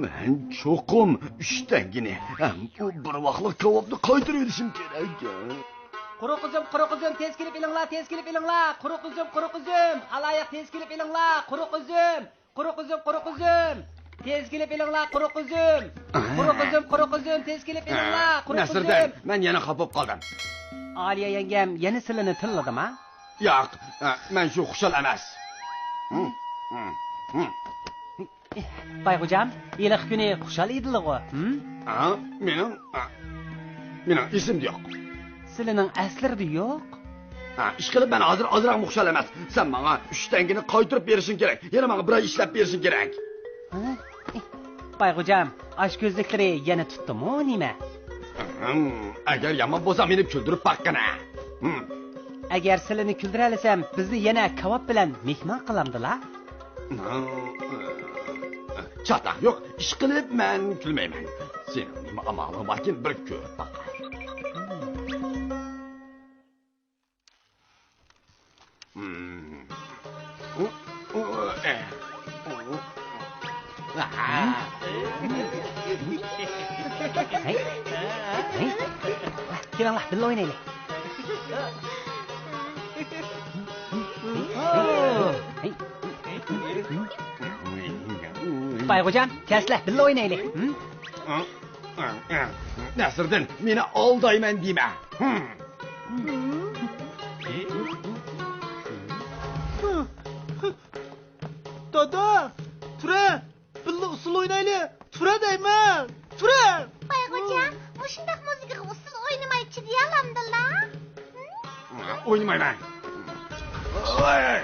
Men cho'qim 3 tangini bu bir vaqtlik kavobni qaytarib berishim kerak. Quruq uzum, tez kelib ilinglar, Quruq uzum, haloyiq tez kelib ilinglar, Quruq uzum. Tez kelib ilinglar, Quruq uzum, tez kelib ilinglar, Quruq uzum. Nasirdan, men yana xafa qoldim. Aliya yengam yana silini tilladimi? Yo'q, men shu xushal emas. Bayxo'jam, iliq kuni xushal edilg'i? Mening esimda yo'q. Silining aslarida yo'q. Ishqilib men hozir xushal emas. Sen menga 3 tangini qaytarib berishing kerak. Yana menga bir oy ishlab berishing kerak. Bayxo'jam, ash ko'zliklari yana tutdimi, nima? Agar yomon bo'lsa meni kuldirib baqqana. Agar silini kuldira olsam, bizni yana kavob bilan mehmon qilamdilar. Chata, yo'q, ishqilib men kulmayman. Sen nima amaling borkin bir ko'rib baq. Kelinglar, birga o'ynaylik. Bayxo'jam, kelasizlar, birga o'ynaylik. Nasirdan, meni aldayman deyma. Dada, tura, birga usul o'ynaylik. Tura deyman. Tura. Bayxo'jam, mushundaq musiqaga usul o'ynamaychi deyalamdilar. O'ynamayman. Voy.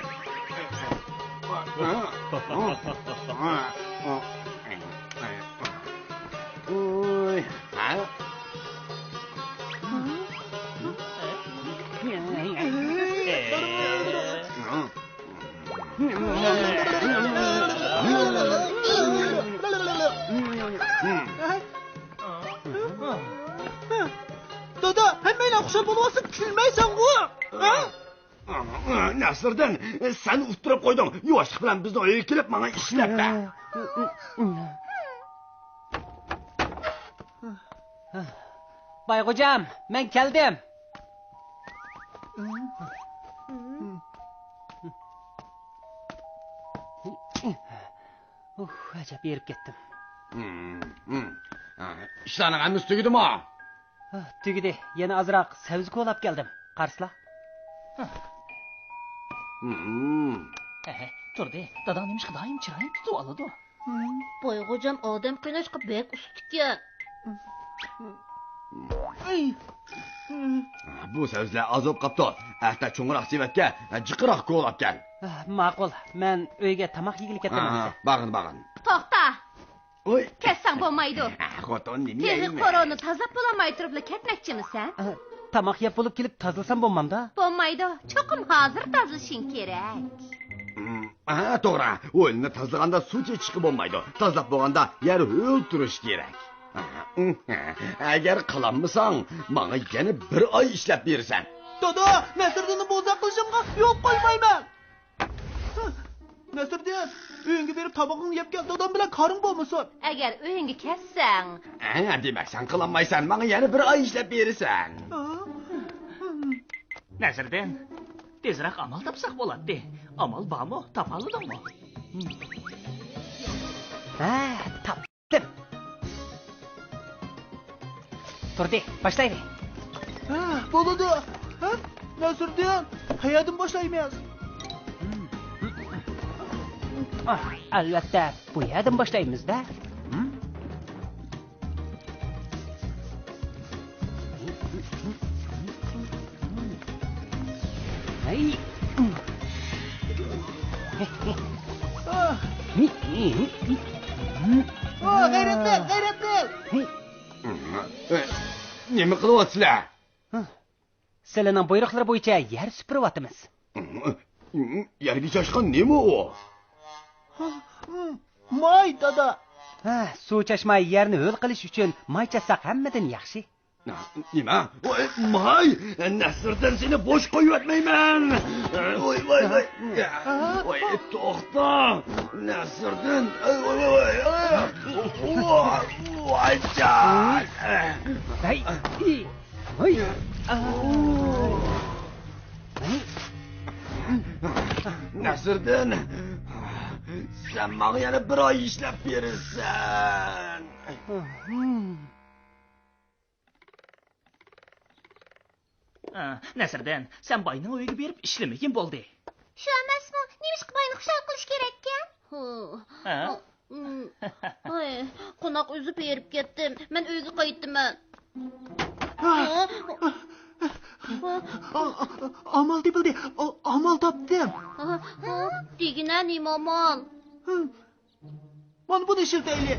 Dada, hammaylar xushal bo'lib kulmaysan-ku. Nasirdan, sen utirib qo'yding. Yoshlik bilan bizni uyga kelib menga ishlab ber. Bayxo'jam, men keldim. Ajab berib ketdim. İşlarning hammasi tugidimi? Tugidi. Yana azroq sabzi ko'lab keldim. Qarslar. Turdi. Dadam nima doim chiroyli tutib oladi. Bayxo'jam odam qiynashga bek ustiki. Bu so'zlar azob qapti. Hatta cho'ngroq sevatga jiqiroq ko'lab kel. Ma'qul. Men uyga tamoq yegili ketaman. Bag'in. To'xta. Oy, Ketsang bo'lmaydi. xotin nima Tezlik yeyman? qoroni tozalab bo'lmay turibla ketmoqchimisan? Tamoq yeb bo'lib kelib tozalasam bo'lmamda. Bo'lmaydi. Cho'qim hozir tozalashing kerak. To'g'ri. O'yinni tozalaganda suv chechishga bo'lmaydi. Tozalab bo'lganda yer o'ltirish kerak. Agar qilammisang, menga yana bir oy ishlab bersan. Dada, Nasirdanni bo'zaq qilishimga yo'q qo'ymayman. Nasirdan, uyingga berib tabog'ingni yeb kel, dadam bilan qaring bo'lmasin. Agar uyingga ketsang, Demak, sen qilinmaysan, menga yana bir oy ishlab bersan. Nasirdan, tezroq amal topsaq bo'ladi. Amal bormi? Topoldingmi? Topdim. Turdi, boshlaylik. Bo'ladi. Nasirdan, hayotdan boshlaymiz. Albatta, bu yerdan boshlaymiz-da. G'ayratli. Nima qilyapsizlar? Sizlarning buyruqlari bo'yicha yer supuryapmiz. Yerga chashgan nima u? May dada. Suv chashmay yerni ho'l qilish uchun may chasaq hammadan yaxshi. Nima? Voy, may! Nasrdan seni bo'sh qo'ymayman. Voy, voy, voy. Voy, to'xta. Nasrdan. Voy, voy, voy. Voy, jan. Hey. Hey. Nasrdan. Sen menga yana bir oy ishlab berasan. Nasirdan, sen boyning uyiga berib ishlamagin bo'ldi. Shu emasmi? Nimishqa boyni xushal qilish kerak ekan? Ay, qo'noq uzib berib ketdim. Men uyga qaytdiman. Amal topildi. Amal topdim. Degina nima amal? Mana buni ishlatayli.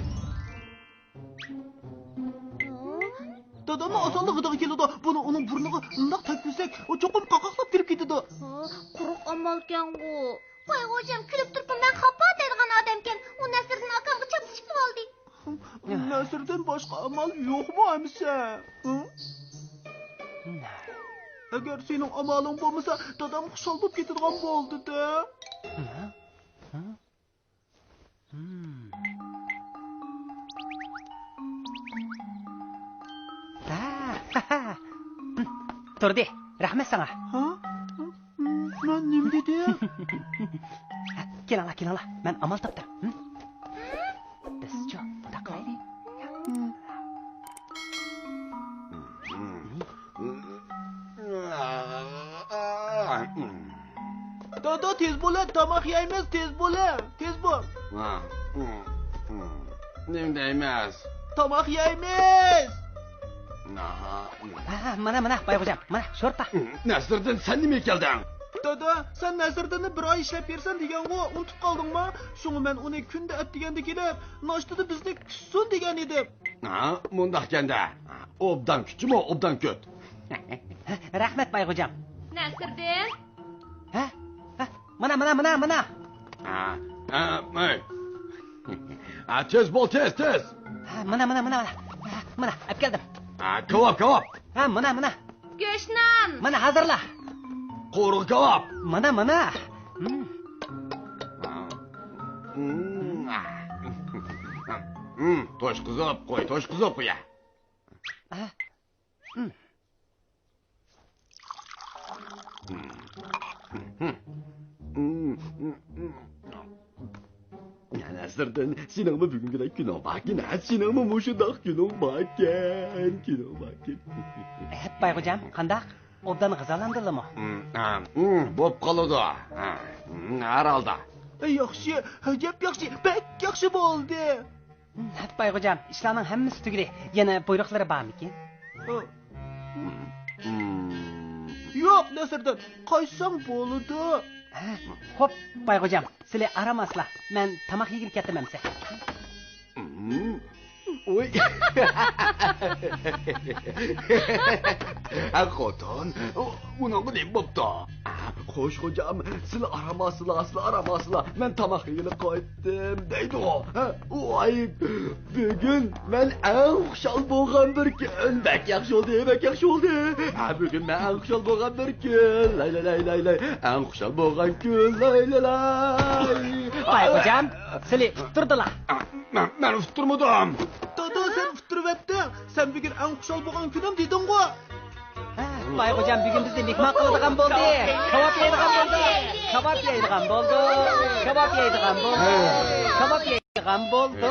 Dadamni osonlig'iga keladi. Buni uning burniga undoq takkusak, u cho'qim qaqoqlab kirib ketadi. Quruq amalkan-ku. Voy, o'jam kulib turibman, xafa deydigan odamkan. U Nasrdan akamga chopishib oldi. Nasrdan boshqa amal yo'qmi amsa? Agar sening amaling bo'lmasa, dadam xushal bo'lib ketadigan bo'ldi-da. Turdi. Rahmat sana. Men nima dedi? Kelinglar. Men amal topdim. Bizcha bunaqa qilaylik. Dada tez bo'la, tomoq yeymiz, tez bo'la. Tez bo'l. Nima emas? Tomoq yeymiz. Mana, Bayxo'jam. Mana, sho'rpa. Nasrdan sen nima kelding? Dada, sen Nasrdanni bir oy ishlab bersan degan-ku, unutib qoldingmi? Shunga men uni kunda atdiganda kelib, noshtada bizni kutsin degan edim. Mundaq kanda. Obdan kuchmi, obdan kut. Rahmat Bayxo'jam. Nasrdan? Mana. Tez bo'l, tez. Mana. Mana, olib keldim. Kebab. Mana. Go'shtnon. Mana hazırla. Qo'rg'u kebab. Mana. Toshqizib qo'ya. Nasrdan, seningmi bugungidek kuning borkin? Seningmi mushundoq kuning borkin? Bayxo'jam, qandaq? Obdan g'izalandingmi? Bo'p qoladi. Haralda. Yaxshi, gap yaxshi, pek yaxshi bo'ldi. Bayxo'jam, ishlarning hammasi tugadi. Yana buyruqlari bormikin? Yo'q, Nasrdan, qaysam bo'ladi. Xo'p, Bayxo'jam, sizlar aramaslar. Men tamoq yegib ketaman siz. Oy. Xotin, bunaqa deb bo'pti. Xo'sh, xo'jam, sizlar aramaslar. Men tamoq yegib qaytdim deydi-ku. Voy, bugun men eng xushal bo'lgan bir kun. Bak yaxshi oldi. Bugun men eng xushal bo'lgan bir kun. Lay. Eng xushal bo'lgan kun. Lay. Bayxo'jam, sizlar turdilar. Men uturmadim. Dada, sen uturibding. Sen bugun eng xushal bo'lgan kunim deding-ku. Bayxo'jam bugun bizni mehmon qiladigan bo'ldi. Kebab yeydigan bo'ldi.